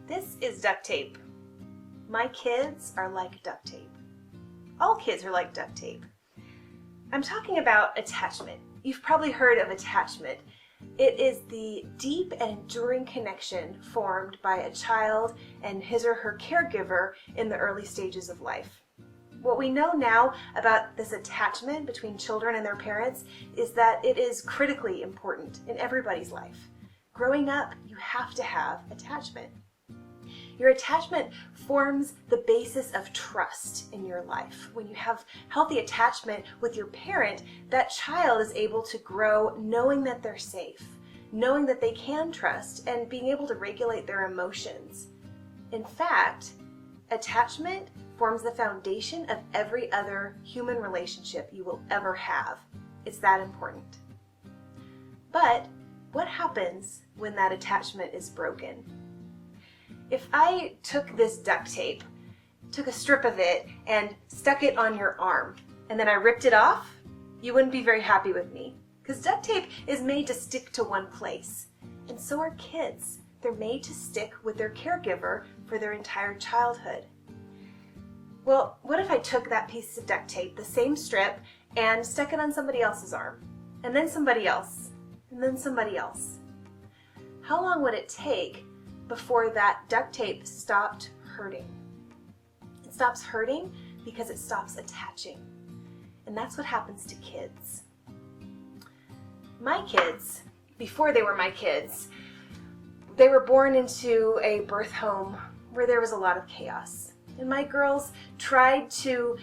This is duct tape. My kids are like duct tape. All kids are like duct tape. I'm talking about attachment. You've probably heard of attachment. It is the deep and enduring connection formed by a child and his or her caregiver in the early stages of life. What we know now about this attachment between children and their parents is that it is critically important in everybody's life. Growing up, you have to have attachment. Your attachment forms the basis of trust in your life. When you have healthy attachment with your parent, that child is able to grow knowing that they're safe, knowing that they can trust, and being able to regulate their emotions. In fact, attachment forms the foundation of every other human relationship you will ever have. It's that important. But what happens when that attachment is broken? If I took this duct tape, took a strip of it, and stuck it on your arm, and then I ripped it off, you wouldn't be very happy with me. Because duct tape is made to stick to one place. And so are kids. They're made to stick with their caregiver for their entire childhood. Well, what if I took that piece of duct tape, the same strip, and stuck it on somebody else's arm? And then somebody else, and then somebody else. How long would it take before that duct tape stopped hurting? It stops hurting because it stops attaching. And that's what happens to kids. My kids, before they were my kids, they were born into a birth home where there was a lot of chaos. And my girls tried to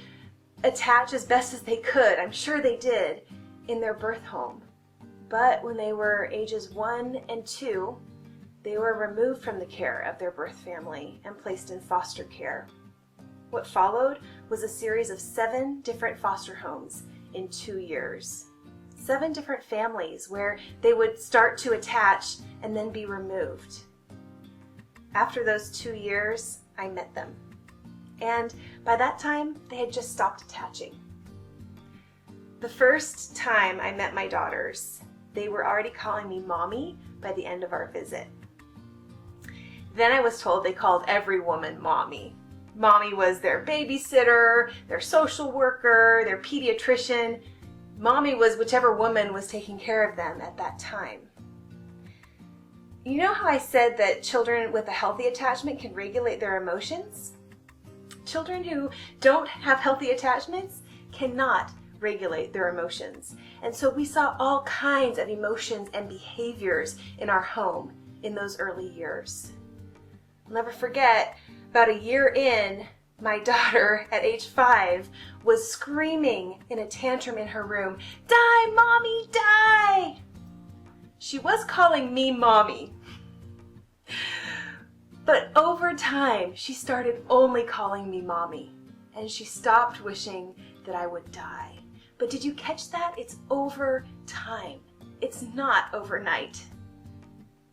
attach as best as they could, I'm sure they did, in their birth home. But when they were ages 1 and 2, they were removed from the care of their birth family and placed in foster care. What followed was a series of 7 different foster homes in 2 years. 7 different families where they would start to attach and then be removed. After those 2 years, I met them. And by that time, they had just stopped attaching. The first time I met my daughters, they were already calling me Mommy by the end of our visit. Then I was told they called every woman Mommy. Mommy was their babysitter, their social worker, their pediatrician. Mommy was whichever woman was taking care of them at that time. You know how I said that children with a healthy attachment can regulate their emotions? Children who don't have healthy attachments cannot regulate their emotions. And so we saw all kinds of emotions and behaviors in our home in those early years. I'll never forget, about a year in, my daughter at age 5 was screaming in a tantrum in her room, "Die, Mommy, die!" She was calling me Mommy. But over time, she started only calling me Mommy, and she stopped wishing that I would die. But did you catch that? It's over time. It's not overnight.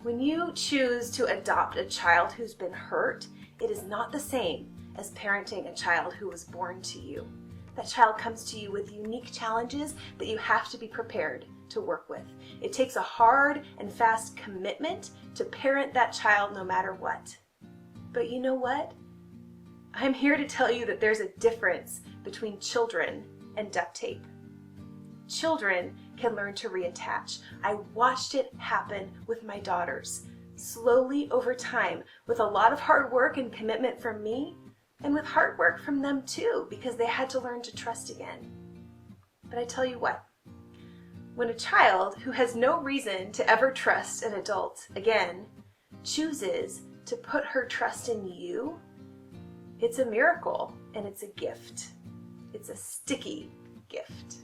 When you choose to adopt a child who's been hurt, it is not the same as parenting a child who was born to you. That child comes to you with unique challenges that you have to be prepared to work with. It takes a hard and fast commitment to parent that child no matter what. But you know what? I'm here to tell you that there's a difference between children and duct tape. Children can learn to reattach. I watched it happen with my daughters, slowly over time, with a lot of hard work and commitment from me, and with hard work from them too, because they had to learn to trust again. But I tell you what, when a child who has no reason to ever trust an adult again chooses to put her trust in you, it's a miracle and it's a gift. It's a sticky gift.